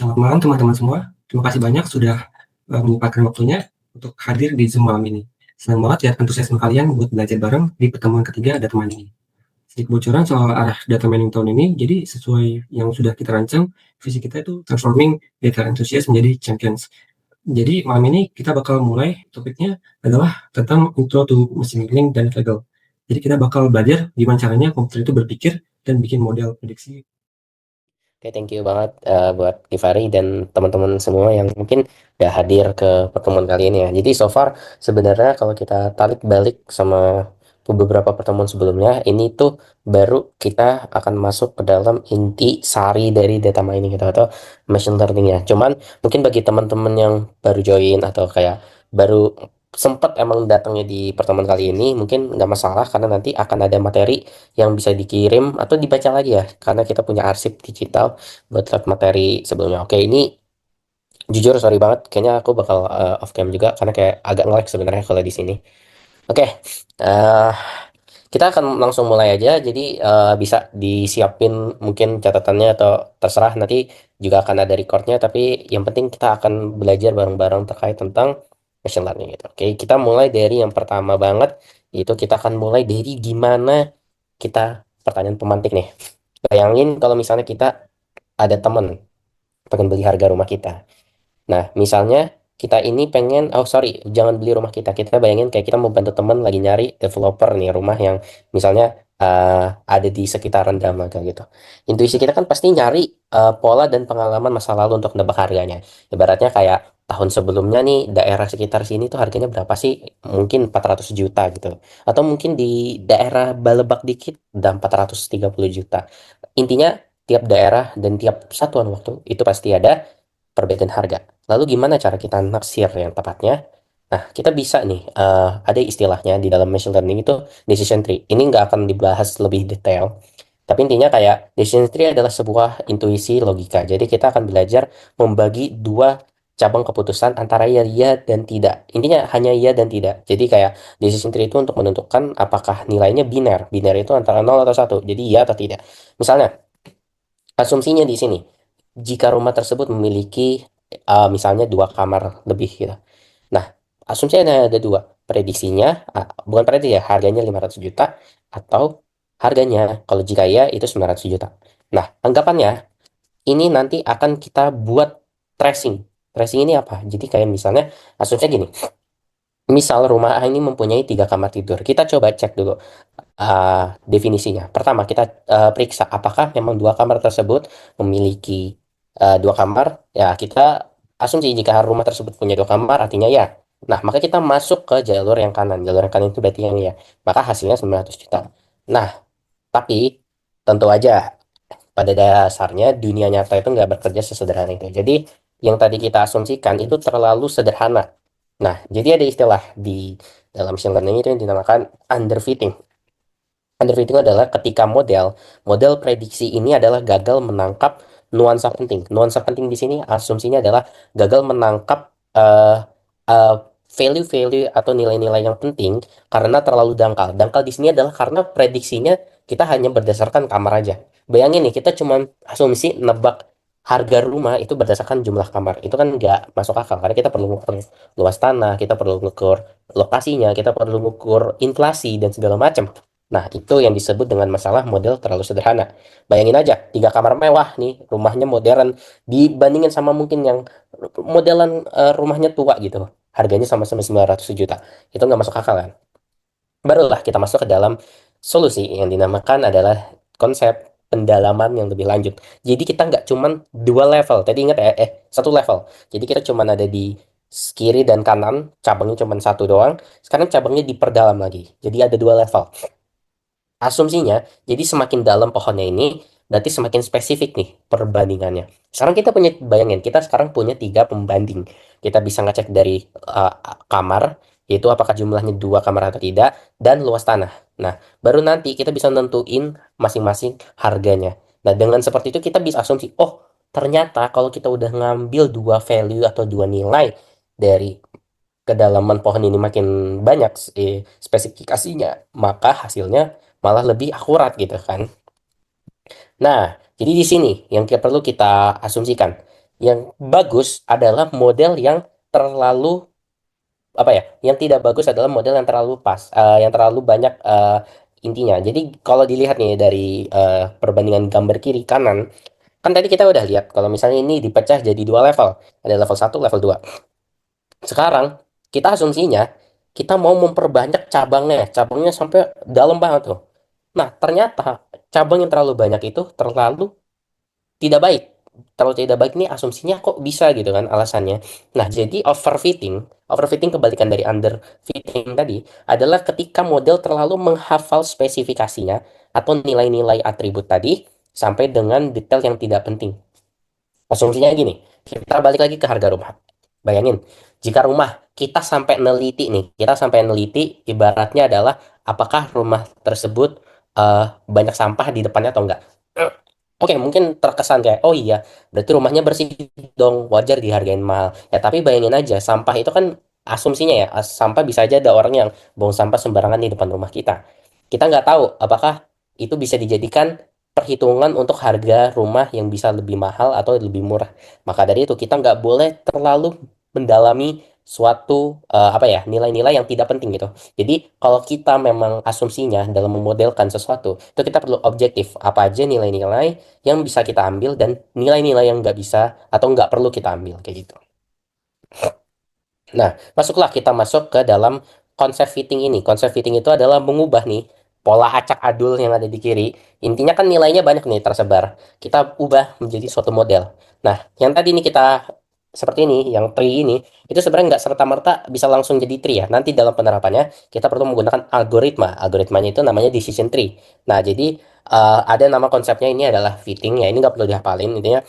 Selamat malam teman-teman semua. Terima kasih banyak sudah menyempatkan waktunya untuk hadir di Zoom malam ini. Senang banget lihat antusiasme kalian buat belajar bareng di pertemuan ketiga data mining ini. Sedikit bocoran soal arah data mining tahun ini, jadi sesuai yang sudah kita rancang, visi kita itu transforming data enthusiast menjadi champions. Jadi malam ini kita bakal mulai, topiknya adalah tentang intro to machine learning dan Kaggle. Jadi kita bakal belajar gimana caranya komputer itu berpikir dan bikin model prediksi. Oke, thank you banget buat Givari dan teman-teman semua yang mungkin udah hadir ke pertemuan kali ini ya. Jadi so far sebenarnya kalau kita tarik balik sama beberapa pertemuan sebelumnya, ini tuh baru kita akan masuk ke dalam inti sari dari data mining gitu atau machine learning ya. Cuman mungkin bagi teman-teman yang baru join atau kayak baru sempat emang datangnya di pertemuan kali ini, mungkin nggak masalah karena nanti akan ada materi yang bisa dikirim atau dibaca lagi ya karena kita punya arsip digital buat lihat materi sebelumnya. Oke, ini jujur sorry banget kayaknya aku bakal off cam juga karena kayak agak nge-lag sebenarnya kalau di sini. Oke, eh kita akan langsung mulai aja. Jadi bisa disiapin mungkin catatannya atau terserah nanti juga akan ada recordnya. Tapi yang penting kita akan belajar bareng-bareng terkait tentang machine learning gitu. Oke, kita mulai dari yang pertama banget. Itu kita akan mulai dari gimana kita pertanyaan pemantik nih. Bayangin kalau misalnya kita ada temen pengen beli harga rumah kita. Nah, misalnya kita ini pengen, oh sorry, jangan beli rumah kita. Kita bayangin kayak kita mau bantu teman lagi nyari developer nih, rumah yang misalnya ada di sekitaran Damaga gitu. Intuisi kita kan pasti nyari pola dan pengalaman masa lalu untuk nebak harganya. Ibaratnya kayak tahun sebelumnya nih, daerah sekitar sini tuh harganya berapa sih? Mungkin 400 juta gitu. Atau mungkin di daerah Balebak dikit, udah 430 juta. Intinya, tiap daerah dan tiap satuan waktu itu pasti ada perbedaan harga. Lalu gimana cara kita naksir yang tepatnya? Nah, kita bisa nih, ada istilahnya di dalam machine learning itu decision tree. Ini nggak akan dibahas lebih detail, tapi intinya kayak decision tree adalah sebuah intuisi logika. Jadi kita akan belajar membagi dua cabang keputusan antara ya, ya dan tidak. Intinya hanya ya dan tidak. Jadi kayak decision tree itu untuk menentukan apakah nilainya biner. Biner itu antara nol atau satu. Jadi ya atau tidak. Misalnya, asumsinya di sini, jika rumah tersebut memiliki misalnya dua kamar lebih gitu. Nah, asumsinya ada dua. Prediksinya, bukan prediksi ya, harganya 500 juta atau harganya kalau jika ya itu 900 juta. Nah, anggapannya ini nanti akan kita buat tracing. Tracing ini apa? Jadi kayak misalnya asumsinya gini. Misal rumah A ini mempunyai tiga kamar tidur. Kita coba cek dulu definisinya. Pertama, kita periksa apakah memang dua kamar tersebut memiliki dua kamar. Ya, kita asumsi jika rumah tersebut punya dua kamar, artinya ya. Nah, maka kita masuk ke jalur yang kanan. Jalur yang kanan itu berarti yang ya. Maka hasilnya 900 juta. Nah, tapi tentu aja pada dasarnya dunia nyata itu nggak bekerja sesederhana itu. Jadi, yang tadi kita asumsikan itu terlalu sederhana. Nah, jadi ada istilah di dalam machine learning itu yang dinamakan underfitting. Underfitting adalah ketika model prediksi ini adalah gagal menangkap nuansa penting. Nuansa penting di sini asumsinya adalah gagal menangkap eh, eh, value-value atau nilai-nilai yang penting karena terlalu dangkal. Dangkal di sini adalah karena prediksinya kita hanya berdasarkan kamar aja. Bayangin nih, kita cuma asumsi nebak harga rumah itu berdasarkan jumlah kamar. Itu kan nggak masuk akal karena kita perlu mengukur luas tanah, kita perlu mengukur lokasinya, kita perlu mengukur inflasi dan segala macam. Nah, itu yang disebut dengan masalah model terlalu sederhana. Bayangin aja, tiga kamar mewah nih, rumahnya modern, dibandingin sama mungkin yang modelan rumahnya tua gitu. Harganya sama-sama 900 juta. Itu nggak masuk akal kan? Barulah kita masuk ke dalam solusi yang dinamakan adalah konsep pendalaman yang lebih lanjut. Jadi kita nggak cuman dua level. Tadi ingat ya, satu level. Jadi kita cuman ada di kiri dan kanan, cabangnya cuman satu doang. Sekarang cabangnya diperdalam lagi. Jadi ada dua level. Asumsinya, jadi semakin dalam pohonnya ini, berarti semakin spesifik nih perbandingannya. Sekarang kita punya, bayangin, kita sekarang punya tiga pembanding. Kita bisa ngecek dari uh, kamar, yaitu apakah jumlahnya dua kamar atau tidak, dan luas tanah. Nah, baru nanti kita bisa nentuin masing-masing harganya. Nah, dengan seperti itu kita bisa asumsi, oh, ternyata kalau kita udah ngambil dua value atau dua nilai dari kedalaman pohon ini makin banyak spesifikasinya, maka hasilnya malah lebih akurat gitu kan. Nah, jadi di sini yang perlu kita asumsikan. Yang bagus adalah model yang terlalu apa ya? Yang tidak bagus adalah model yang terlalu pas, yang terlalu banyak intinya. Jadi kalau dilihat nih dari perbandingan gambar kiri kanan, kan tadi kita udah lihat kalau misalnya ini dipecah jadi dua level, ada level satu, level 2. Sekarang kita asumsinya kita mau memperbanyak cabangnya, cabangnya sampai dalam banget tuh. Nah, ternyata cabang yang terlalu banyak itu terlalu tidak baik. Terlalu tidak baik ini asumsinya kok bisa gitu kan alasannya. Nah, jadi overfitting kebalikan dari underfitting tadi adalah ketika model terlalu menghafal spesifikasinya atau nilai-nilai atribut tadi sampai dengan detail yang tidak penting. Asumsinya gini, kita balik lagi ke harga rumah. Bayangin, jika rumah kita sampai neliti nih, kita sampai neliti ibaratnya adalah apakah rumah tersebut banyak sampah di depannya atau enggak. Oke, mungkin terkesan kayak, oh iya, berarti rumahnya bersih dong, wajar dihargain mahal. Ya, tapi bayangin aja, sampah itu kan asumsinya ya, sampah bisa aja ada orang yang buang sampah sembarangan di depan rumah kita. Kita nggak tahu apakah itu bisa dijadikan perhitungan untuk harga rumah yang bisa lebih mahal atau lebih murah. Maka dari itu, kita nggak boleh terlalu mendalami suatu apa ya nilai-nilai yang tidak penting gitu. Jadi kalau kita memang asumsinya dalam memodelkan sesuatu, itu kita perlu objektif apa aja nilai-nilai yang bisa kita ambil dan nilai-nilai yang nggak bisa atau nggak perlu kita ambil kayak gitu. Nah, masuklah kita masuk ke dalam konsep fitting ini. Konsep fitting itu adalah mengubah nih pola acak adul yang ada di kiri. Intinya kan nilainya banyak nih tersebar. Kita ubah menjadi suatu model. Nah, yang tadi nih kita seperti ini, yang tree ini, itu sebenarnya nggak serta-merta bisa langsung jadi tree ya. Nanti dalam penerapannya kita perlu menggunakan algoritma. Algoritmanya itu namanya decision tree. Nah, jadi ada nama konsepnya ini adalah fitting ya. Ini nggak perlu dihafalin. Intinya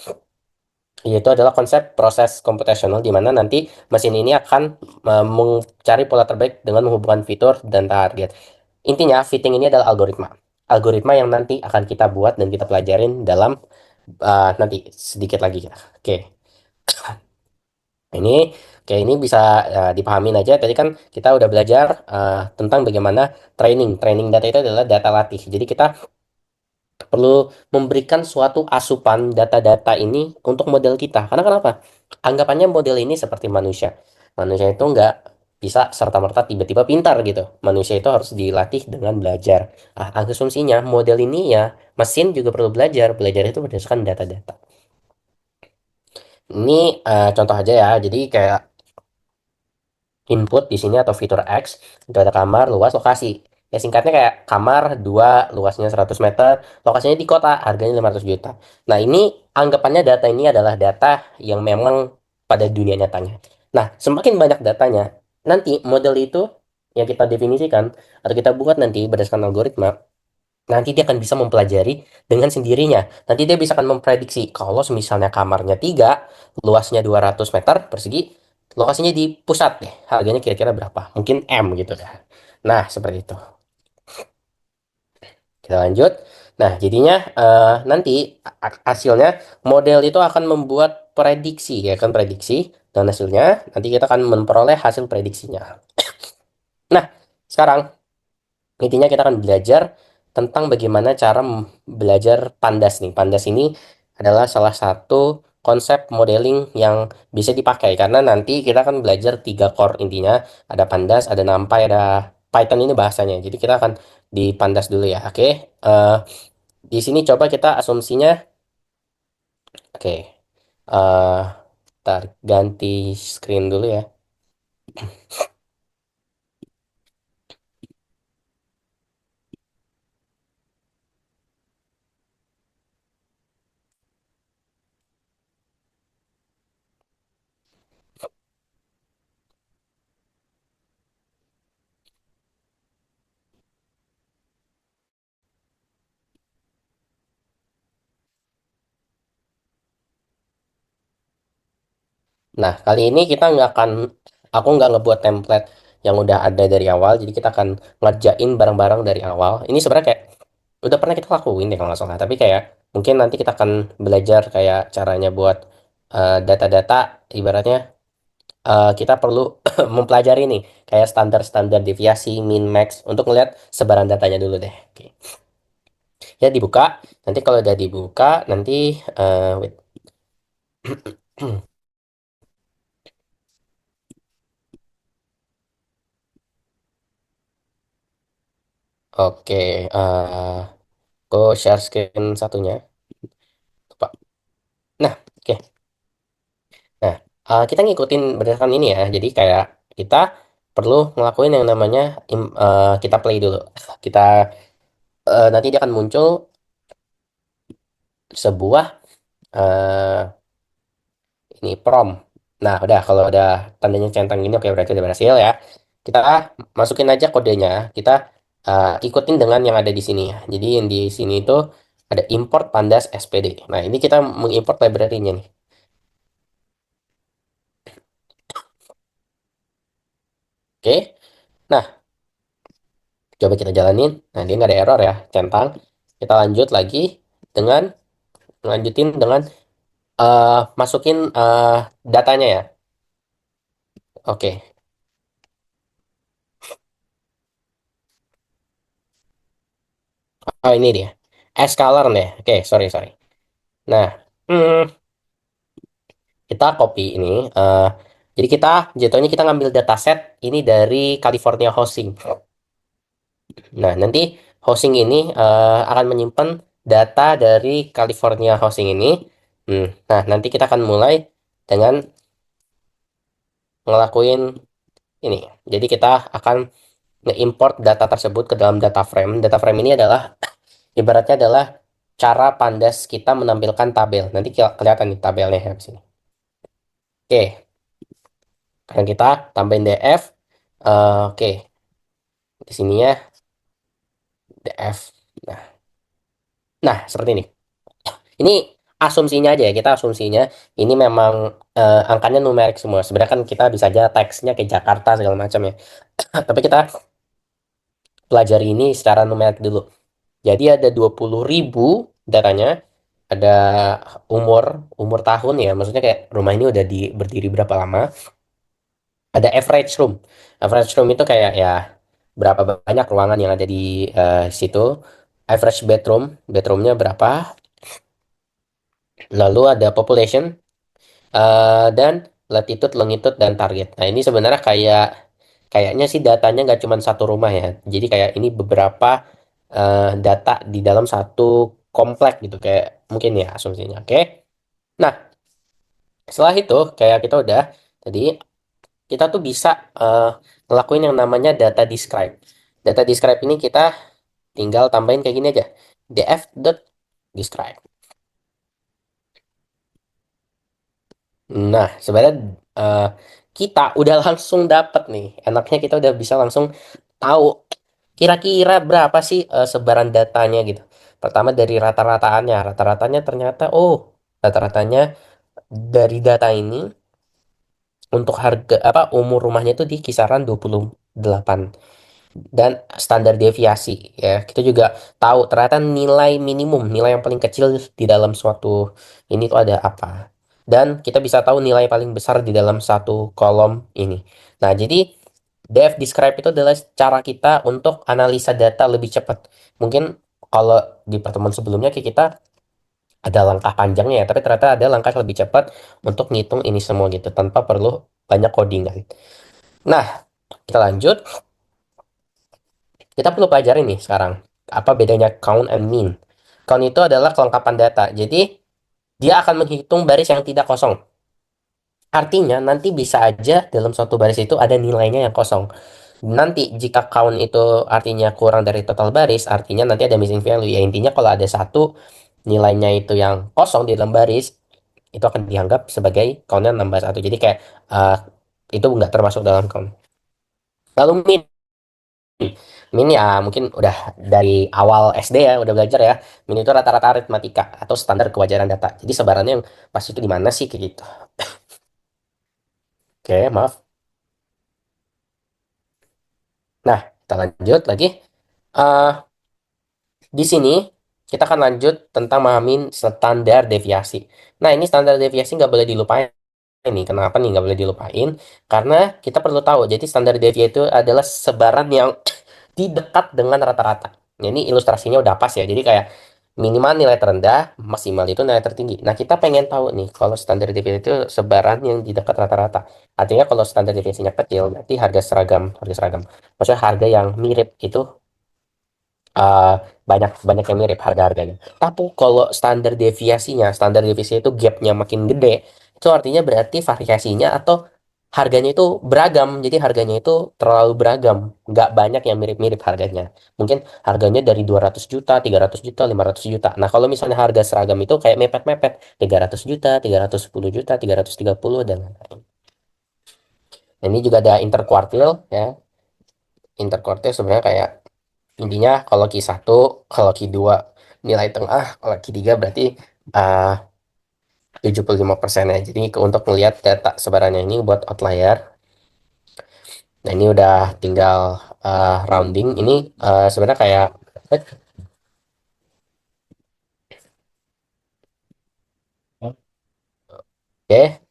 yaitu adalah konsep proses komputasional di mana nanti mesin ini akan mencari pola terbaik dengan menghubungkan fitur dan target. Intinya, fitting ini adalah algoritma. Algoritma yang nanti akan kita buat dan kita pelajarin dalam nanti sedikit lagi. Oke, ini ini bisa dipahamin aja. Tadi kan kita udah belajar tentang bagaimana training. Training data itu adalah data latih. Jadi kita perlu memberikan suatu asupan data-data ini untuk model kita. Karena kenapa? Anggapannya model ini seperti manusia. Manusia itu nggak bisa serta-merta tiba-tiba pintar gitu. Manusia itu harus dilatih dengan belajar. Asumsinya model ini ya mesin juga perlu belajar. Belajar itu berdasarkan data-data. Ini contoh aja ya. Jadi kayak input di sini atau fitur X itu ada kamar, luas, lokasi. Ya singkatnya kayak kamar 2 luasnya 100 meter, lokasinya di kota, harganya 500 juta. Nah, ini anggapannya data ini adalah data yang memang pada dunia nyatanya. Nah, semakin banyak datanya, nanti model itu yang kita definisikan atau kita buat nanti berdasarkan algoritma, nanti dia akan bisa mempelajari dengan sendirinya. Nanti dia bisa akan memprediksi kalau misalnya kamarnya 3 luasnya 200 meter persegi, lokasinya di pusat deh. Harganya kira-kira berapa? Mungkin M gitu ya. Nah, seperti itu. Kita lanjut. Nah, jadinya nanti hasilnya model itu akan membuat prediksi ya kan prediksi dan hasilnya nanti kita akan memperoleh hasil prediksinya. Nah, sekarang intinya kita akan belajar tentang bagaimana cara belajar pandas nih. Pandas ini adalah salah satu konsep modeling yang bisa dipakai karena nanti kita akan belajar 3 core intinya. Ada pandas, ada NumPy, ada Python ini bahasanya. Jadi kita akan di pandas dulu ya. Oke. Eh, di sini coba kita asumsinya. Oke. Eh, Ntar ganti screen dulu ya. Nah, kali ini kita nggak akan, aku nggak ngebuat template yang udah ada dari awal, jadi kita akan ngerjain bareng-bareng dari awal. Ini sebenarnya kayak udah pernah kita lakuin deh kalau nggak salah, tapi kayak mungkin nanti kita akan belajar kayak caranya buat data-data, ibaratnya kita perlu mempelajari nih kayak standar-standar deviasi, min, max, untuk ngeliat sebaran datanya dulu deh. Oke. Ya dibuka, nanti kalau udah dibuka, nanti wait. Oke, aku share screen satunya, Pak. Nah, oke. Nah, kita ngikutin berdasarkan ini ya. Jadi kayak kita perlu ngelakuin yang namanya kita play dulu. Kita nanti dia akan muncul sebuah eh, ini prompt. Nah, udah kalau udah tandanya centang gini, oke berarti udah berhasil ya. Kita masukin aja kodenya. Kita ikutin dengan yang ada di sini ya. Jadi yang di sini itu ada import pandas SPD. Nah, ini kita mengimport library-nya nih. Oke. Nah, coba kita jalanin. Nah, dia nggak ada error ya, centang. Kita lanjut lagi dengan lanjutin dengan masukin datanya ya. Oke. Oh, ini dia. Scalar nih. Oke, sorry, sorry. Nah, hmm, kita copy ini. eh, jadi kita jatuhnya kita ngambil dataset ini dari California Housing. Nah, nanti Housing ini akan menyimpan data dari California Housing ini. Nah, nanti kita akan mulai dengan ngelakuin ini. Jadi kita akan nge-import data tersebut ke dalam data frame. Data frame ini adalah ibaratnya adalah cara Pandas kita menampilkan tabel. Nanti kelihatan nih tabelnya ya di sini. Oke, sekarang kita tambahin df. Oke, di sini ya df. Nah, nah seperti ini. Ini asumsinya aja ya, kita asumsinya ini memang angkanya numerik semua. Sebenarnya kan kita bisa aja teksnya kayak Jakarta segala macam ya. Tapi kita pelajari ini secara numerik dulu. Jadi ada 20.000 datanya, ada umur umur tahun ya, maksudnya kayak rumah ini udah berdiri berapa lama. Ada average room. Average room itu kayak ya berapa banyak ruangan yang ada di situ. Average bedroom, bedroomnya berapa. Lalu ada population dan latitude, longitude, dan target. Nah ini sebenarnya kayaknya sih datanya nggak cuma satu rumah ya. Jadi kayak ini beberapa data di dalam satu komplek gitu kayak mungkin ya asumsinya. Oke. Nah, setelah itu kayak kita udah tadi kita tuh bisa eh, ngelakuin yang namanya data describe. Data describe ini kita tinggal tambahin kayak gini aja. df.describe. Nah, sebenarnya eh, kita udah langsung dapet nih. Enaknya kita udah bisa langsung tahu kira-kira berapa sih sebaran datanya gitu. Pertama dari rata-rataannya. Rata-ratanya ternyata, oh, rata-ratanya dari data ini untuk harga apa umur rumahnya itu di kisaran 28 dan standar deviasi ya. Kita juga tahu ternyata nilai minimum, nilai yang paling kecil di dalam suatu ini tuh ada apa. Dan kita bisa tahu nilai paling besar di dalam satu kolom ini. Nah, jadi Dev Describe itu adalah cara kita untuk analisa data lebih cepat. Mungkin kalau di pertemuan sebelumnya kayak kita ada langkah panjangnya ya, tapi ternyata ada langkah lebih cepat untuk ngitung ini semua gitu tanpa perlu banyak codingan. Nah, kita lanjut. Kita perlu pelajari nih sekarang apa bedanya count and mean. Count itu adalah kelengkapan data. Jadi dia akan menghitung baris yang tidak kosong. Artinya nanti bisa aja dalam suatu baris itu ada nilainya yang kosong. Nanti jika count itu artinya kurang dari total baris, artinya nanti ada missing value. Ya intinya kalau ada satu nilainya itu yang kosong di dalam baris, itu akan dianggap sebagai countnya nambah satu. Jadi kayak uh, itu nggak termasuk dalam count. Lalu mean. Min ya mungkin udah dari awal SD ya udah belajar ya. Min itu rata-rata aritmatika atau standar kewajaran data. Jadi sebarannya yang pas itu di mana sih kayak gitu. Oke, maaf. Nah, kita lanjut lagi. Eh di sini kita akan lanjut tentang memahami standar deviasi. Nah, ini standar deviasi nggak boleh dilupain nih. Kenapa nih nggak boleh dilupain? Karena kita perlu tahu. Jadi standar deviasi itu adalah sebaran yang di dekat dengan rata-rata. Ini ilustrasinya udah pas ya. Jadi kayak Minimal nilai terendah, maksimal itu nilai tertinggi. Nah, kita pengen tahu nih, kalau standar deviasi itu sebaran yang di dekat rata-rata. Artinya kalau standar deviasinya kecil, berarti harga seragam. Maksudnya harga yang mirip itu uh, banyak banyak yang mirip harga-harganya. Tapi kalau standar deviasi itu gapnya makin gede, itu artinya berarti variasinya atau harganya itu beragam. Jadi harganya itu terlalu beragam, nggak banyak yang mirip-mirip harganya. Mungkin harganya dari 200 juta, 300 juta, 500 juta. Nah, kalau misalnya harga seragam itu kayak mepet-mepet, 300 juta, 310 juta, 330 dan lain-lain. Nah, ini juga ada interkuartil ya. Interkuartil sebenarnya kayak intinya kalau Q1, kalau Q2 nilai tengah, kalau Q3 berarti uh, 75% ya. Jadi untuk melihat data sebarannya ini buat outlier. Nah, ini udah tinggal rounding. Ini sebenarnya kayak oke.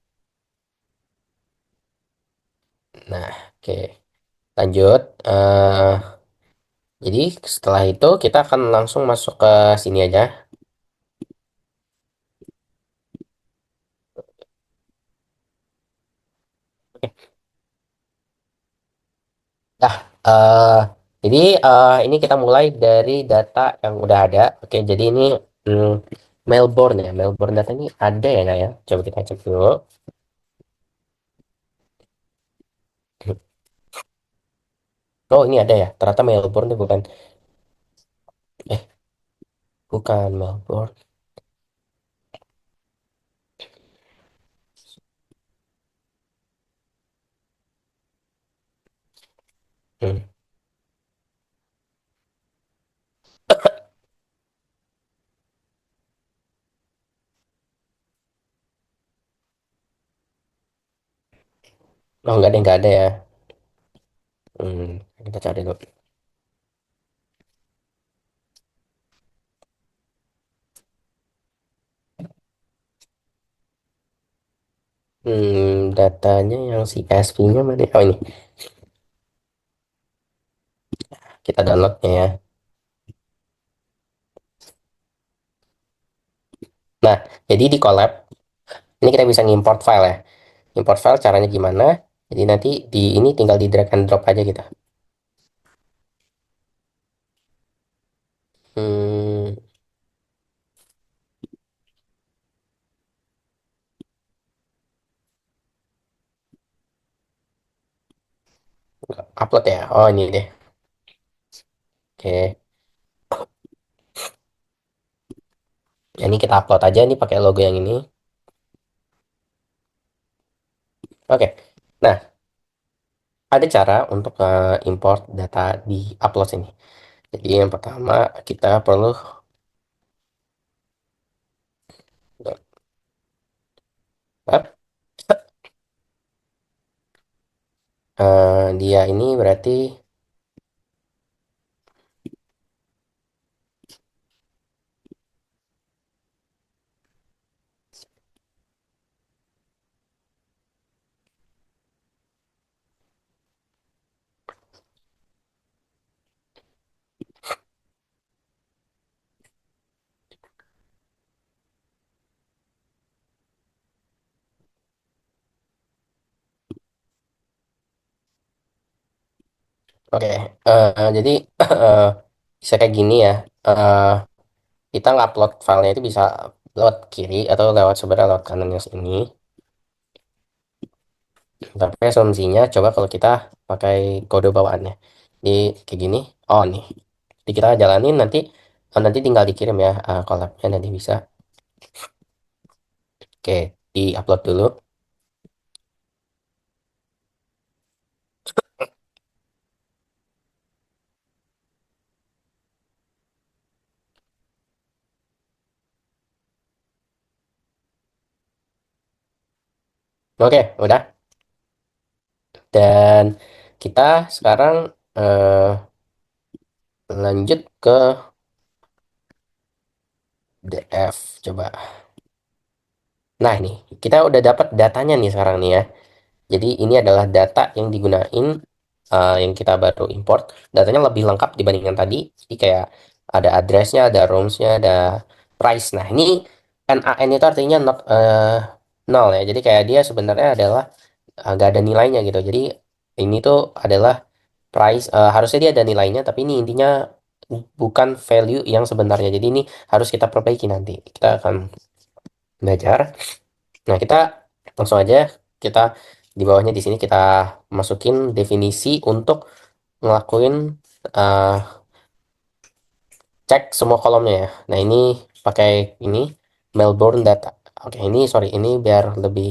Nah, oke. Lanjut. Jadi setelah itu kita akan langsung masuk ke sini aja. Nah, eh jadi ini kita mulai dari data yang udah ada. Oke, jadi ini hmm, Melbourne ya. Melbourne data ini ada ya nggak ya? Coba kita cek dulu. Oh, ini ada ya. Ternyata Melbourne itu bukan. Eh, bukan Melbourne. Hmm. Oh, nggak ada ya. Hmm, kita cari dulu. Datanya yang si CSV-nya mana? Oh, ini. Kita downloadnya ya. Nah, jadi di collab, ini kita bisa ngimport file ya. Import file caranya gimana? Jadi nanti di ini tinggal di drag and drop aja kita. Hmm, upload ya. Oh, ini deh. Oke. Ini kita upload aja nih pakai logo yang ini. Oke. Nah, ada cara untuk import data di upload ini. Jadi yang pertama kita perlu dia ini berarti oke. Jadi bisa kayak gini ya. Eh, kita ngupload filenya itu bisa lewat kiri atau lewat sebenarnya lewat kanannya sini. Tapi asumsinya coba kalau kita pakai kode bawaannya. Di kayak gini. Oh nih. Jadi kita jalanin nanti tinggal dikirim ya collabnya nanti bisa. Oke, di-upload dulu. Oke, udah. Dan kita sekarang eh, lanjut ke DF. Coba. Nah, ini kita udah dapat datanya nih sekarang nih ya. Jadi ini adalah data yang digunain yang kita baru import. Datanya lebih lengkap dibandingkan tadi. Jadi kayak ada address-nya, ada rooms-nya, ada price. Nah, ini NaN itu artinya not, nol ya. Jadi kayak dia sebenarnya adalah nggak ada nilainya gitu. Jadi ini tuh adalah price, harusnya dia ada nilainya, tapi ini intinya bukan value yang sebenarnya. Jadi ini harus kita perbaiki nanti. Kita akan belajar. Nah, kita langsung aja, kita di bawahnya di sini kita masukin definisi untuk ngelakuin, eh, cek semua kolomnya ya. Nah, ini pakai ini Melbourne data. Oke, ini sorry, ini biar lebih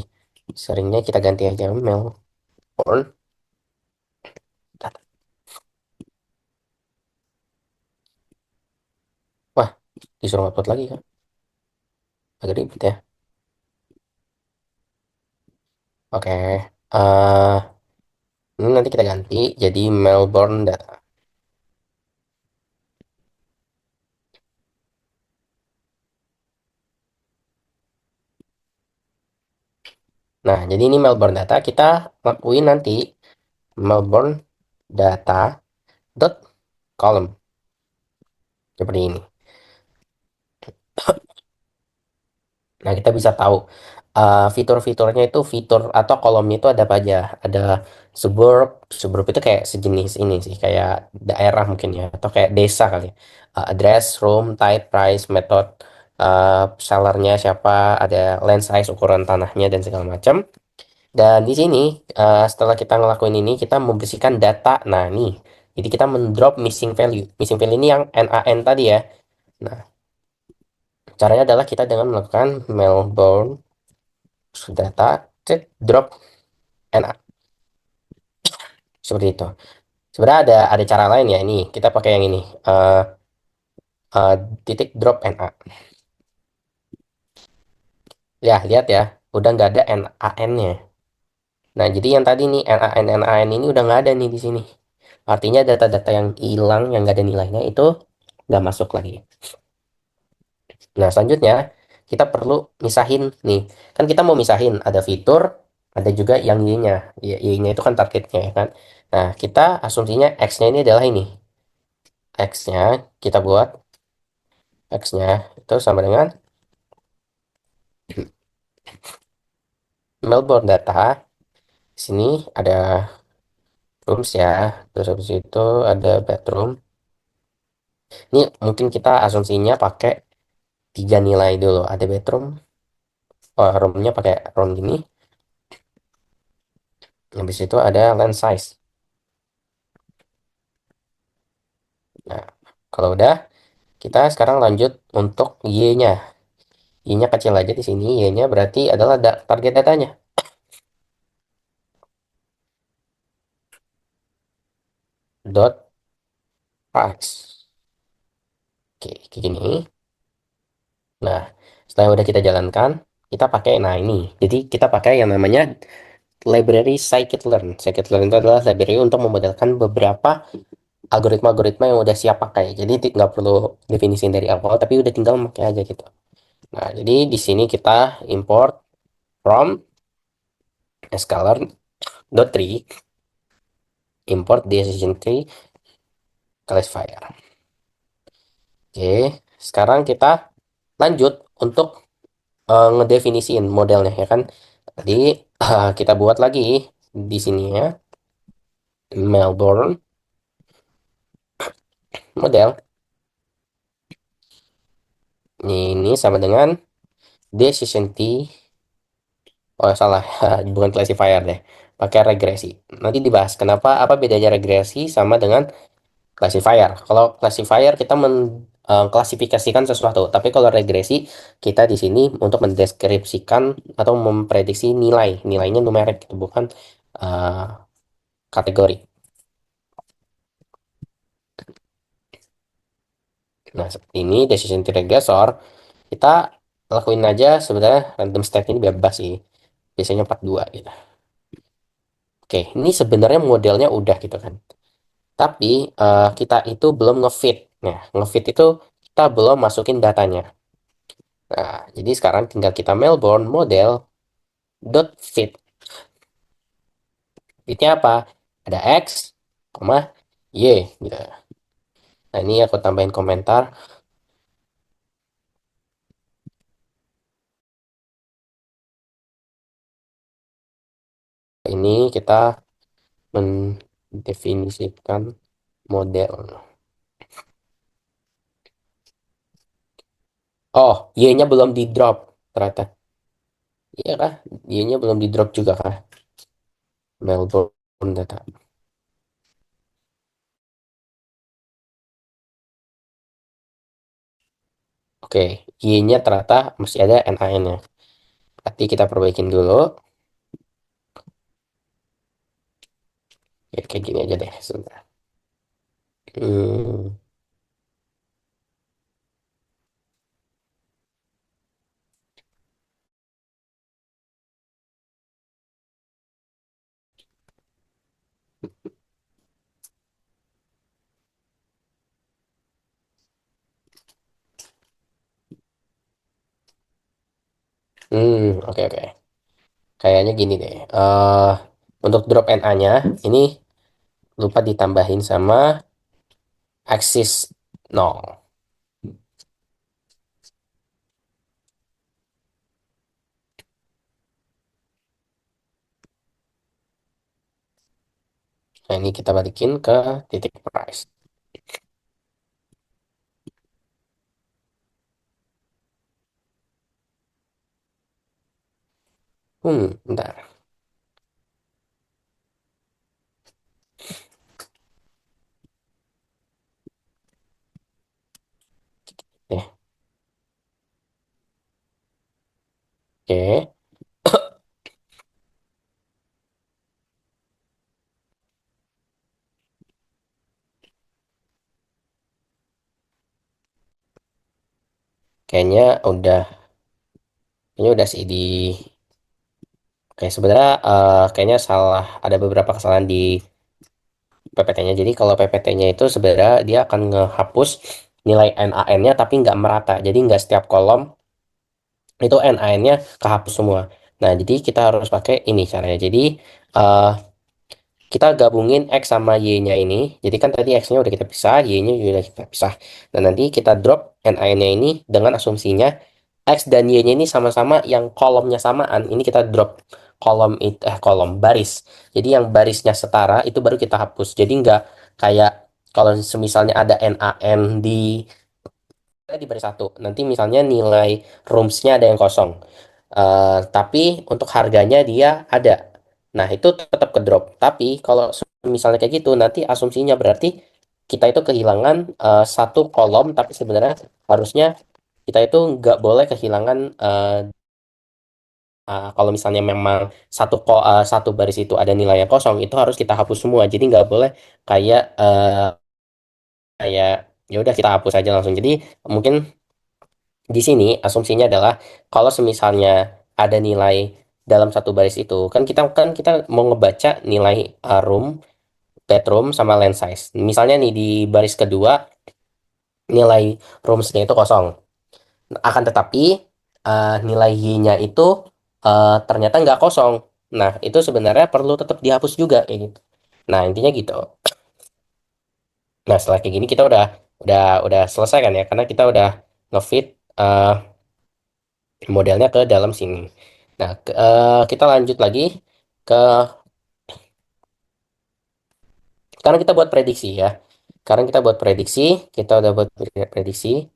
seringnya kita ganti aja Melbourne data. Wah, disuruh upload lagi kan? Agak ribet ya. Oke, ini nanti kita ganti jadi Melbourne data. Nah, jadi ini Melbourne data. Kita lakuin nanti Melbourne data dot column seperti ini. Nah, kita bisa tahu fitur-fiturnya itu, fitur atau kolomnya itu ada apa aja. Ada suburb, suburb itu kayak sejenis ini sih, kayak daerah mungkin ya, atau kayak desa kali. Address, room, type, price, method, sellernya siapa, ada land size, ukuran tanahnya dan segala macam. Dan di sini, setelah kita ngelakuin ini, kita membersihkan data. Nah, nih, jadi kita mendrop missing value. Missing value ini yang NaN tadi ya. Nah, caranya adalah kita dengan melakukan Melbourne data drop NA seperti itu. Sebenarnya ada cara lain ya, ini kita pakai yang ini, eh eh, titik drop NA. Ya, lihat ya, udah nggak ada NaN-nya. Nah, jadi yang tadi nih NaN NaN ini udah nggak ada nih di sini. Artinya data-data yang hilang yang nggak ada nilainya itu nggak masuk lagi. Nah, selanjutnya kita perlu misahin nih. Kan kita mau misahin ada fitur, ada juga yang Y-nya. Y-nya itu kan targetnya ya kan. Nah, kita asumsinya X-nya ini adalah ini. X-nya kita buat X-nya itu sama dengan Melbourne data. Sini ada rooms ya. Terus habis itu ada bedroom. Ini mungkin kita asumsinya pakai tiga nilai dulu. Ada bedroom, oh, roomnya pakai room gini. Habis itu ada land size. Nah, kalau udah, kita sekarang lanjut untuk Y-nya. Y-nya kecil aja di sini. Y-nya berarti adalah target datanya. Dot price. Oke, kayak gini. Nah, setelah udah kita jalankan, kita pakai, nah ini. Jadi kita pakai yang namanya library scikit-learn. Scikit-learn itu adalah library untuk memodelkan beberapa algoritma-algoritma yang udah siap pakai. Jadi nggak perlu definisi dari awal, tapi udah tinggal pakai aja gitu. Nah, jadi di sini kita import from sklearn.tree, import decision tree classifier. Oke, sekarang kita lanjut untuk ngedefinisiin modelnya ya kan. Tadi kita buat lagi di sini ya, Melbourne model. Ini sama dengan decision tree. Oh, salah, bukan classifier deh. Pakai regresi. Nanti dibahas kenapa, apa bedanya regresi sama dengan classifier. Kalau classifier kita mengklasifikasikan sesuatu, tapi kalau regresi kita di sini untuk mendeskripsikan atau memprediksi nilai. Nilainya numerik, itu bukan uh, kategori. Nah, seperti ini decision tree regressor, kita lakuin aja sebenarnya random stack ini bebas sih. Biasanya 42 gitu. Oke, ini sebenarnya modelnya udah gitu kan. Tapi kita itu belum ngefit. Nah, ngefit itu kita belum masukin datanya. Nah, jadi sekarang tinggal kita Melbourne model dot fit. Fitnya apa? Ada X, koma Y gitu. Nah, ini aku tambahin komentar. Ini kita mendefinisikan model. Oh, Y-nya belum di drop ternyata. Iya kah? Y-nya belum di drop juga kah? Melbourne data. Oke, Y-nya ternyata masih ada NaN-nya. Berarti kita perbaikin dulu. Ya, kayak gini aja deh sebentar. Hmm, oke oke. Kayaknya gini deh. Untuk drop NA-nya ini lupa ditambahin sama axis 0. Nah, ini kita balikin ke titik price. Bentar. Oke, oke. Kayaknya udah, kayaknya udah sih di. Oke, sebenarnya kayaknya salah, ada beberapa kesalahan di PPT-nya. Jadi kalau PPT-nya itu sebenarnya dia akan ngehapus nilai NaN-nya tapi nggak merata. Jadi nggak setiap kolom itu NaN-nya kehapus semua. Nah, jadi kita harus pakai ini caranya. Jadi eh, kita gabungin X sama Y-nya ini. Jadi kan tadi X-nya udah kita pisah, Y-nya juga udah kita pisah. Dan nanti kita drop NaN-nya ini dengan asumsinya X dan Y-nya ini sama-sama yang kolomnya samaan. Ini kita drop kolom baris. Jadi yang barisnya setara itu baru kita hapus. Jadi nggak kayak kalau misalnya ada NaN di baris satu. Nanti misalnya nilai roomsnya ada yang kosong. Tapi untuk harganya dia ada. Nah, itu tetap ke drop. Tapi kalau misalnya kayak gitu, nanti asumsinya berarti kita itu kehilangan satu kolom, tapi sebenarnya harusnya kita itu nggak boleh kehilangan kalau misalnya memang satu baris itu ada nilai yang kosong, itu harus kita hapus semua. Jadi nggak boleh kayak kayak ya udah kita hapus aja langsung. Jadi mungkin di sini asumsinya adalah kalau semisalnya ada nilai dalam satu baris itu kan kita mau ngebaca nilai room, bedroom sama land size. Misalnya nih di baris kedua nilai roomsnya itu kosong. Akan tetapi nilai y-nya itu ternyata nggak kosong. Nah, itu sebenarnya perlu tetap dihapus juga kayak gitu. Nah, intinya gitu. Nah, setelah kayak gini kita udah selesai kan ya karena kita udah ngefit eh, modelnya ke dalam sini. Nah, kita lanjut lagi ke sekarang kita buat prediksi ya. Sekarang kita buat prediksi, kita udah buat prediksi.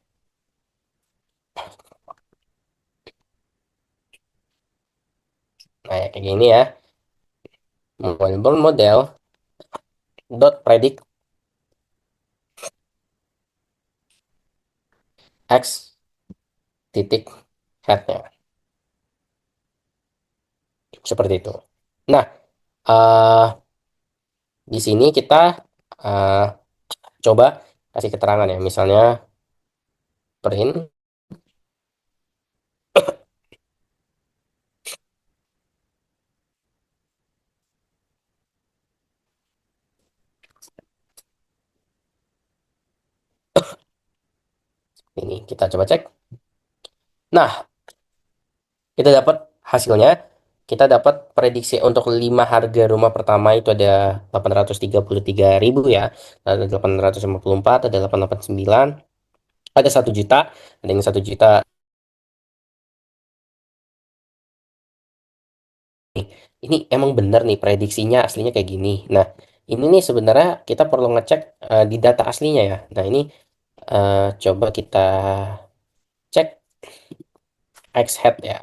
Nah, ya, kayak gini ya. Model dot predict x titik headnya seperti itu. Nah, eh di sini kita eh coba kasih keterangan ya. Misalnya print ini kita coba cek. Nah, kita dapat hasilnya. kita dapat prediksi untuk 5 harga rumah pertama itu ada 833.000 ya, ada 854, ada 889, ada 1 juta, ada yang 1 juta. Ini emang bener nih prediksinya aslinya kayak gini. Nah, ini nih sebenarnya kita perlu ngecek di data aslinya ya. Nah, ini coba kita cek X head ya.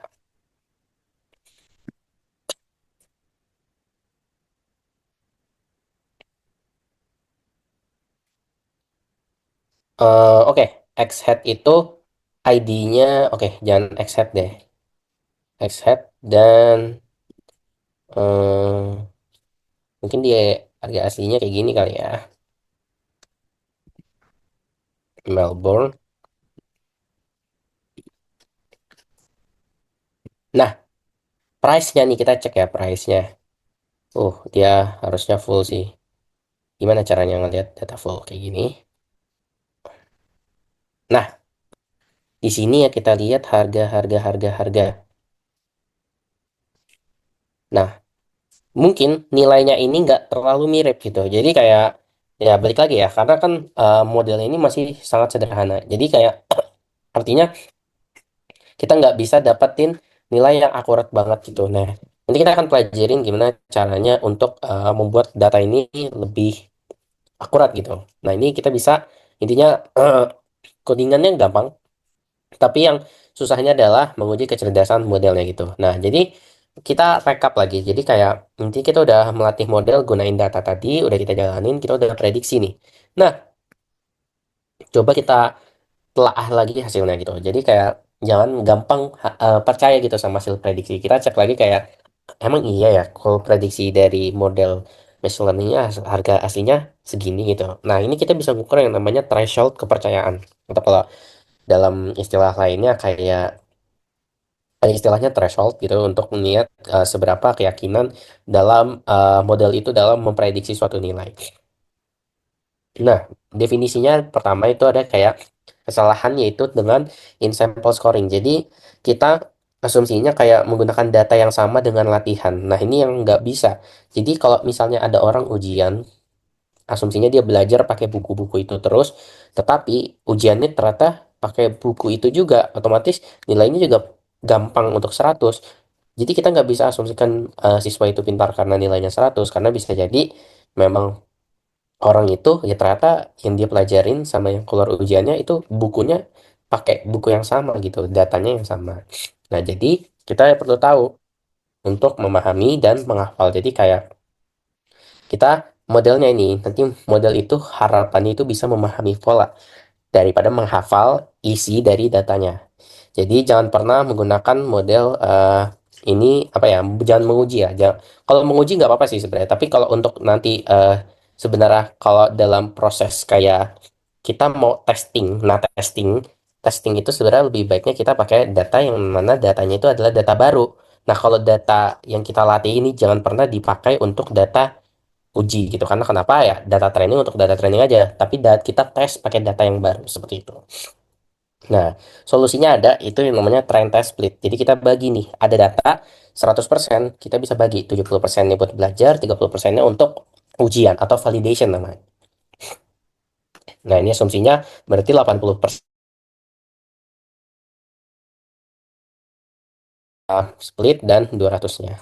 Oke, X head itu ID-nya, oke, jangan X head deh. X head dan eh, mungkin dia harga aslinya kayak gini kali ya. Melbourne. Nah, price-nya nih kita cek ya price-nya. Dia harusnya full sih. Gimana caranya ngelihat data full kayak gini? Nah, di sini ya kita lihat harga. Nah, mungkin nilainya ini nggak terlalu mirip gitu. Jadi kayak ya balik lagi ya, karena kan model ini masih sangat sederhana. Jadi kayak artinya kita nggak bisa dapetin nilai yang akurat banget gitu. Nah, nanti kita akan pelajarin gimana caranya untuk membuat data ini lebih akurat gitu. Nah, ini kita bisa intinya codingannya gampang, tapi yang susahnya adalah menguji kecerdasan modelnya gitu. Nah, jadi kita rekap lagi. Jadi kayak nanti kita udah melatih model gunain data tadi, udah kita jalanin, kita udah prediksi nih. Nah, coba kita telaah lagi hasilnya gitu. Jadi kayak jangan gampang percaya gitu sama hasil prediksi. Kita cek lagi kayak emang iya ya kalau prediksi dari model machine learningnya harga aslinya segini gitu. Nah, ini kita bisa ukur yang namanya threshold kepercayaan. Atau kalau dalam istilah lainnya kayak istilahnya threshold gitu untuk melihat seberapa keyakinan dalam model itu dalam memprediksi suatu nilai. Nah, definisinya pertama itu ada kayak kesalahan yaitu dengan in sample scoring. Jadi kita asumsinya kayak menggunakan data yang sama dengan latihan. Nah, ini yang nggak bisa. Jadi kalau misalnya ada orang ujian, asumsinya dia belajar pakai buku-buku itu terus, tetapi ujiannya ternyata pakai buku itu juga, otomatis nilainya juga gampang untuk 100. Jadi kita nggak bisa asumsikan siswa itu pintar karena nilainya 100, karena bisa jadi memang orang itu ya ternyata yang dia pelajarin sama yang keluar ujiannya itu bukunya pakai buku yang sama gitu, datanya yang sama. Nah, jadi kita perlu tahu untuk memahami dan menghafal. Jadi kayak kita modelnya ini, nanti model itu harapannya itu bisa memahami pola daripada menghafal isi dari datanya. Jadi jangan pernah menggunakan model ini apa ya? Jangan menguji ya. Kalau menguji nggak apa-apa sih sebenarnya. Tapi kalau untuk nanti sebenarnya kalau dalam proses kayak kita mau testing, nah testing itu sebenarnya lebih baiknya kita pakai data yang mana datanya itu adalah data baru. Nah, kalau data yang kita latih ini jangan pernah dipakai untuk data uji gitu. Karena kenapa ya? Data training untuk data training aja. Tapi kita tes pakai data yang baru seperti itu. Nah, solusinya ada itu yang namanya train test split. Jadi kita bagi nih, ada data 100%, kita bisa bagi 70%-nya buat belajar, 30%-nya untuk ujian atau validation namanya. Nah, ini asumsinya berarti 80% split dan 200-nya.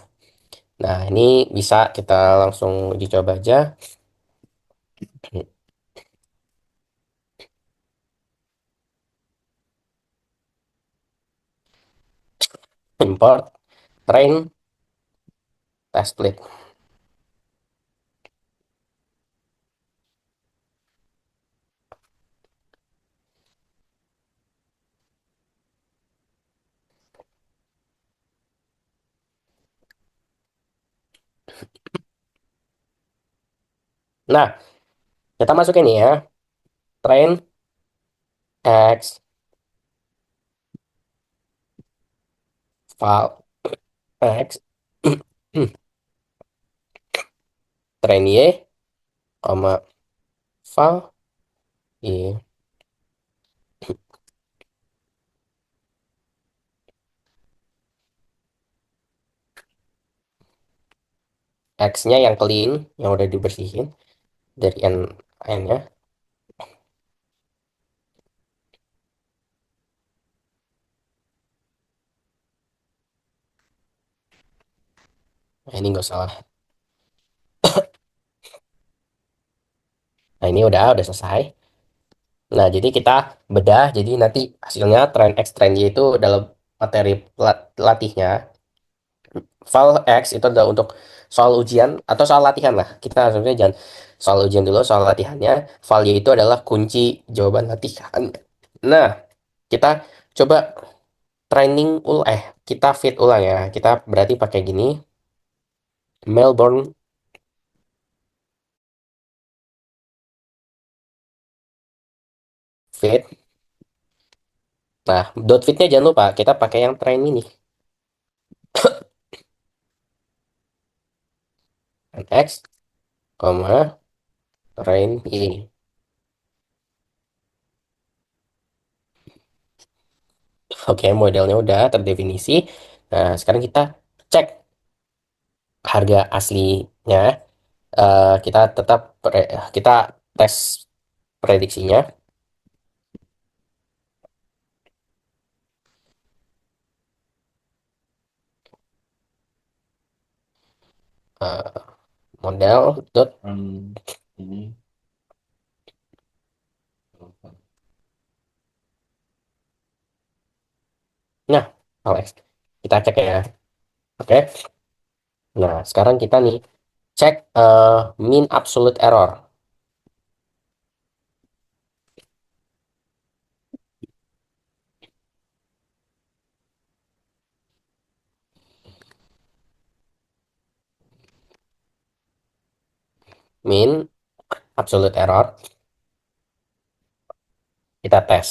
Nah, ini bisa kita langsung dicoba aja. Import train test split. Nah, kita masukin nih ya, train X file X train Y, koma file Y. X-nya yang clean, yang udah dibersihin dari N-nya. Nah, ini nggak salah. Nah, ini udah selesai. Nah, jadi kita bedah, jadi nanti hasilnya tren X, tren Y itu dalam materi latihnya. File X itu adalah untuk soal ujian atau soal latihan lah. Kita sebenarnya jangan soal ujian dulu, soal latihannya. File Y itu adalah kunci jawaban latihan. Nah, kita coba training kita fit ulang ya. Kita berarti pakai gini, Melbourne fit. Nah, dot fitnya jangan lupa kita pakai yang train ini. X, train Y. Oke, modelnya udah terdefinisi. Nah, sekarang kita cek harga aslinya. Kita tetap kita tes prediksinya. Eh, model dot. Ini. Nah, Alex, kita cek ya. Oke. Nah, sekarang kita nih cek mean absolute error. Mean absolute error. Kita tes.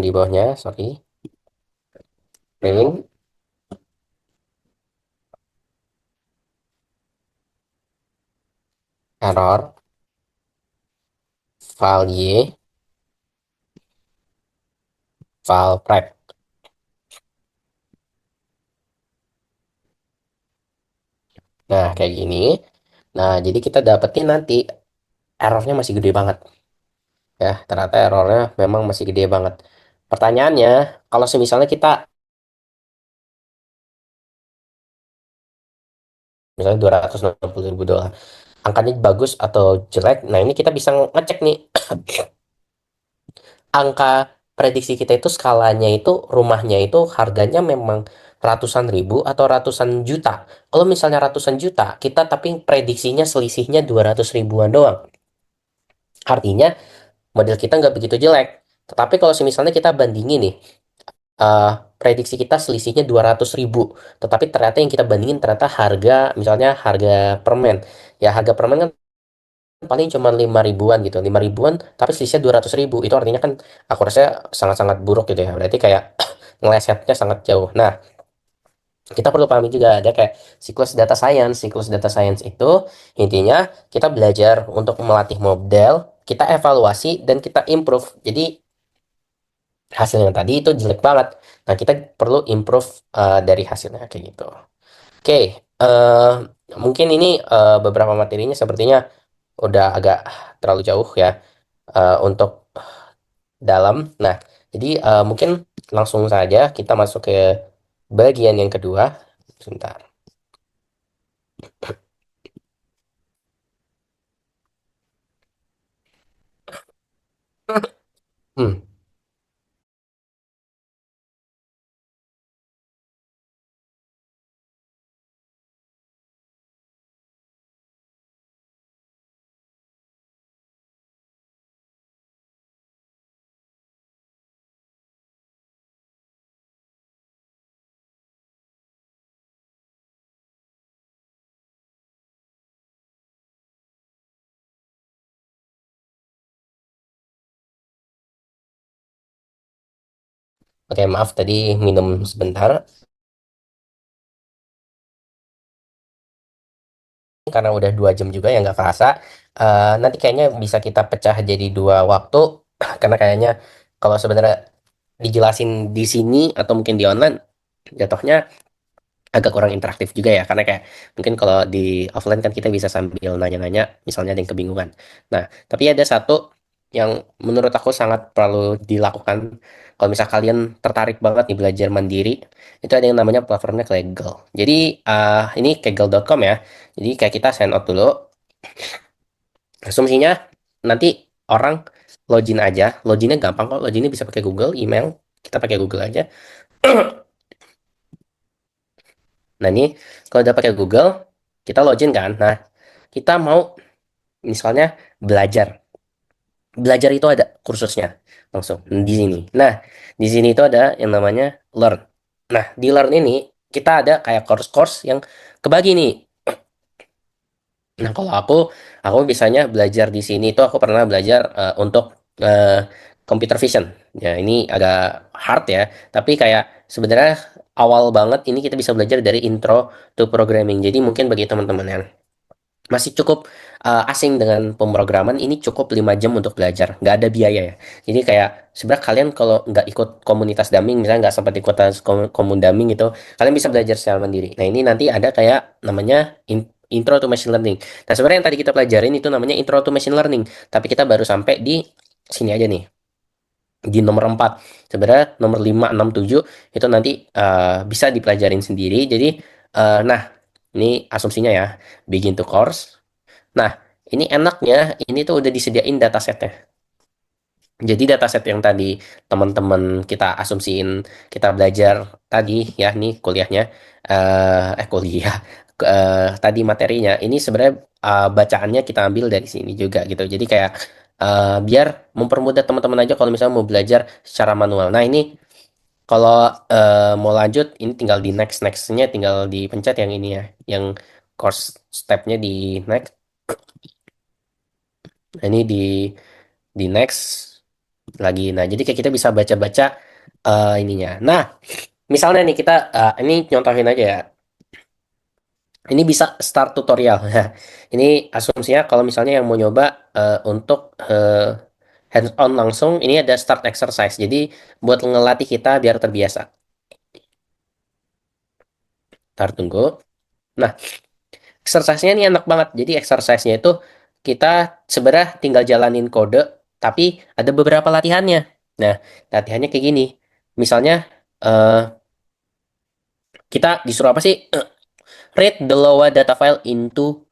Di bawahnya, sorry. Mean error file Y, file prep. Nah, kayak gini. Nah, jadi kita dapetin nanti errornya masih gede banget. Ya, ternyata errornya memang masih gede banget. Pertanyaannya, kalau misalnya kita, misalnya 260.000 dolar, angkanya bagus atau jelek, nah ini kita bisa ngecek nih, angka prediksi kita itu skalanya itu, rumahnya itu harganya memang ratusan ribu atau ratusan juta. Kalau misalnya ratusan juta, kita tapi prediksinya selisihnya 200 ribuan doang. Artinya model kita nggak begitu jelek. Tetapi kalau misalnya kita bandingin nih, eh, prediksi kita selisihnya 200 ribu. Tetapi ternyata yang kita bandingin ternyata harga, misalnya harga permen. Ya harga permen kan paling cuma 5 ribuan gitu. 5 ribuan tapi selisihnya 200 ribu. Itu artinya kan aku rasa sangat-sangat buruk gitu ya. Berarti kayak ngelesetnya sangat jauh. Nah, kita perlu pahami juga ada kayak siklus data science. Siklus data science itu intinya kita belajar untuk melatih model, kita evaluasi, dan kita improve. Jadi hasil yang tadi itu jelek banget. Nah, kita perlu improve dari hasilnya kayak gitu. Oke, mungkin ini beberapa materinya sepertinya udah agak terlalu jauh ya untuk dalam. Nah, jadi mungkin langsung saja kita masuk ke bagian yang kedua. Sebentar. Hmm. Oke, maaf tadi minum sebentar karena udah 2 jam juga ya nggak kerasa. Nanti kayaknya bisa kita pecah jadi 2 waktu karena kayaknya kalau sebenarnya dijelasin di sini atau mungkin di online jatuhnya agak kurang interaktif juga ya, karena kayak mungkin kalau di offline kan kita bisa sambil nanya-nanya, misalnya ada yang kebingungan. Nah, tapi ada satu yang menurut aku sangat perlu dilakukan kalau misal kalian tertarik banget nih belajar mandiri. Itu ada yang namanya platformnya Kaggle. Jadi ini kaggle.com ya. Jadi kayak kita sign out dulu. Asumsinya nanti orang login aja. Loginnya gampang kok. Loginnya bisa pakai Google, email. Kita pakai Google aja. Nah ini kalau udah pakai Google, kita login kan. Nah, kita mau misalnya belajar. Belajar itu ada kursusnya langsung di sini. Nah, di sini itu ada yang namanya Learn. Nah, di Learn ini kita ada kayak course-course yang kebagi nih. Nah, kalau aku biasanya belajar di sini itu aku pernah belajar untuk computer vision. Ya, ini agak hard ya, tapi kayak sebenarnya awal banget ini kita bisa belajar dari intro to programming. Jadi mungkin bagi teman-teman yang masih cukup asing dengan pemrograman, ini cukup 5 jam untuk belajar, nggak ada biaya ya. Jadi kayak sebenarnya kalian kalau nggak ikut komunitas daming, misalnya nggak sempat ikut komun daming itu, kalian bisa belajar secara mandiri. Nah ini nanti ada kayak namanya intro to machine learning. Nah sebenarnya yang tadi kita pelajarin itu namanya intro to machine learning, tapi kita baru sampai di sini aja nih, di nomor 4. Sebenarnya nomor 5, 6, 7 itu nanti bisa dipelajarin sendiri. Jadi nah ini asumsinya ya, begin to course. Nah, ini enaknya, ini tuh udah disediain datasetnya. Jadi dataset yang tadi teman-teman kita asumsiin, kita belajar tadi ya, nih kuliahnya, kuliah, tadi materinya, ini sebenarnya bacaannya kita ambil dari sini juga gitu. Jadi kayak biar mempermudah teman-teman aja kalau misalnya mau belajar secara manual. Nah ini kalau mau lanjut, ini tinggal di next, nextnya tinggal dipencet yang ini ya, yang course stepnya di next. Nah, ini di next lagi. Nah, jadi kayak kita bisa baca-baca ininya. Nah, misalnya nih kita ini nyontohin aja ya. Ini bisa start tutorial. Nah, ini asumsinya kalau misalnya yang mau nyoba untuk hands on langsung, ini ada start exercise. Jadi buat ngelatih kita biar terbiasa. Ntar tunggu. Nah, exercise-nya ini enak banget. Jadi exercise-nya itu kita sebenarnya tinggal jalanin kode, tapi ada beberapa latihannya. Nah, latihannya kayak gini. Misalnya eh, kita disuruh apa sih? Read the lower data file into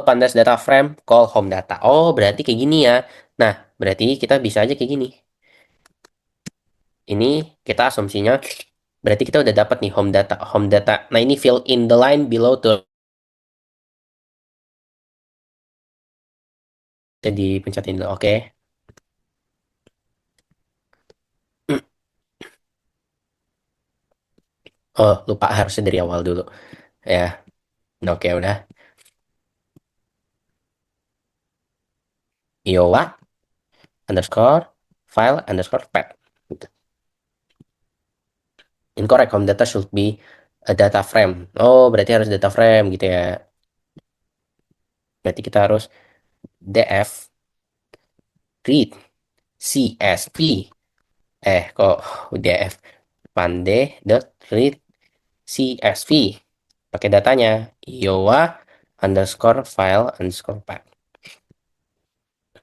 pandas data frame call home data. Oh, berarti kayak gini ya. Nah, berarti kita bisa aja kayak gini. Ini kita asumsinya berarti kita udah dapat nih home data, home data. Nah, ini fill in the line below tuh. Jadi pencetin dulu. Oke. Oh, lupa harusnya dari awal dulu. Ya, oke udah. Iowa underscore file underscore path. Gitu. Incorrect, home data should be a data frame. Oh, berarti harus data frame gitu ya. Berarti kita harus df read csv. Kok df pande dot read csv. Pakai datanya Iowa underscore file underscore path.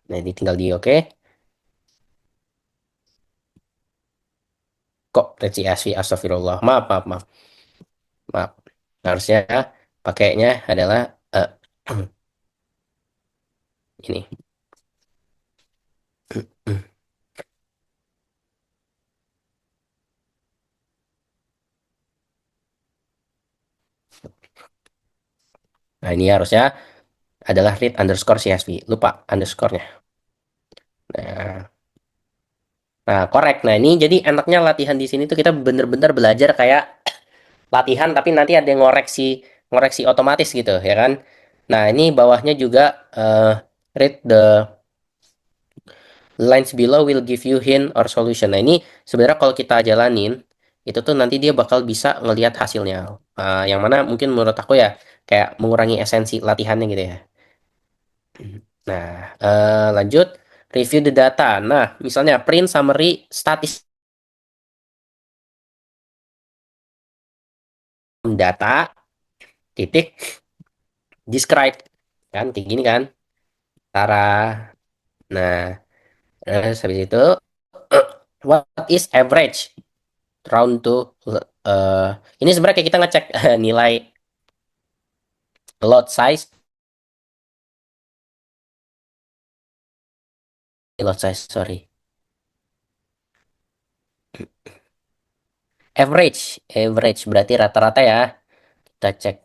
Nah, ini tinggal di oke. Kok read csv, astagfirullah. Maaf, maaf, maaf. Maaf. Harusnya pakainya adalah eh, ini. Nah, ini harusnya adalah read underscore CSV. Lupa underscore-nya. Nah, nah, korek. Nah, ini jadi enaknya latihan di sini tuh kita bener-bener belajar kayak latihan, tapi nanti ada yang ngoreksi, ngoreksi otomatis gitu, ya kan? Nah, ini bawahnya juga read the lines below will give you hint or solution. Nah, ini sebenarnya kalau kita jalanin, itu tuh nanti dia bakal bisa ngelihat hasilnya. Yang mana mungkin menurut aku ya, kayak mengurangi esensi latihannya gitu ya. Nah, lanjut review the data. Nah, misalnya print summary statis data titik describe kan kayak gini kan Tara. Nah, terus habis itu what is average round to ini sebenarnya kayak kita ngecek nilai lot size sorry, average berarti rata-rata ya, kita cek.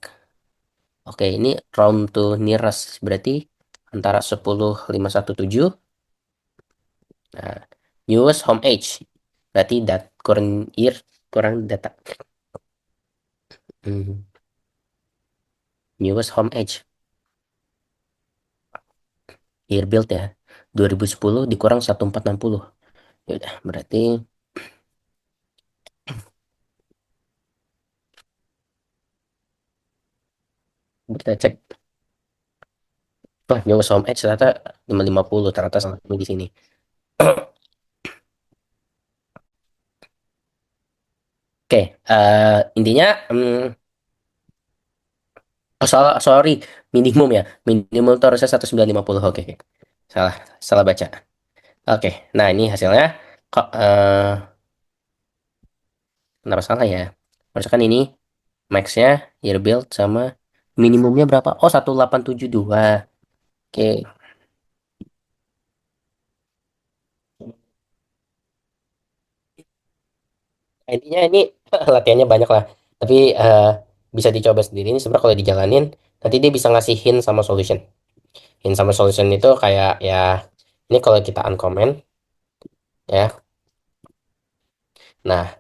Oke, ini round to nearest berarti antara 10,517. Nah, newest home age berarti current year kurang data. Hmm, newest home age year build ya 2010 dikurang 1460. Ya udah, berarti kita cek. Wah, newest home age ternyata 550 ternyata sama di sini. Oke, intinya oh, sorry, minimum ya. Minimum itu harusnya 1950. Oke, oke. Salah, salah baca. Oke, nah ini hasilnya. Kok kenapa salah ya? Misalkan ini max-nya year build sama minimumnya berapa? Oh, 1872. Oke, intinya ini latihannya banyak lah. Tapi bisa dicoba sendiri. Ini sebenarnya kalau dijalanin, nanti dia bisa ngasih hint sama solution. Hint sama solution itu kayak ya, ini kalau kita uncomment ya. Nah,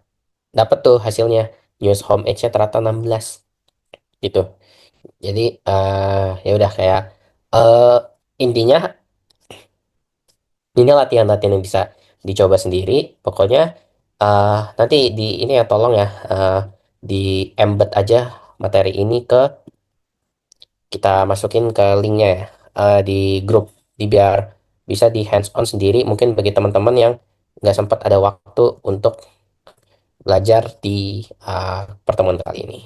dapat tuh hasilnya. News home age-nya ternyata 16 gitu. Jadi ya udah kayak eh intinya ini latihan-latihan yang bisa dicoba sendiri. Pokoknya nanti di ini ya tolong ya di embed aja materi ini ke kita masukin ke linknya ya di grup di biar bisa di hands on sendiri mungkin bagi teman-teman yang nggak sempat ada waktu untuk belajar di pertemuan kali ini.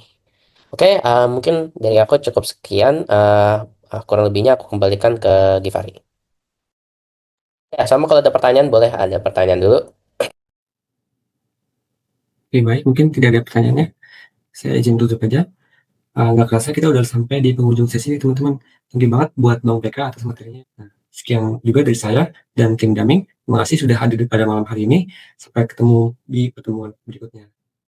Oke, mungkin dari aku cukup sekian. Kurang lebihnya aku kembalikan ke Givari. Ya, sama kalau ada pertanyaan boleh ada pertanyaan dulu. Oke, baik. Mungkin tidak ada pertanyaannya. Saya izin tutup aja. Nggak kerasa kita udah sampai di penghujung sesi nih, teman-teman. Thank you banget buat Bang PK atas materinya. Nah, sekian juga dari saya dan tim Daming. Terima kasih sudah hadir pada malam hari ini. Sampai ketemu di pertemuan berikutnya.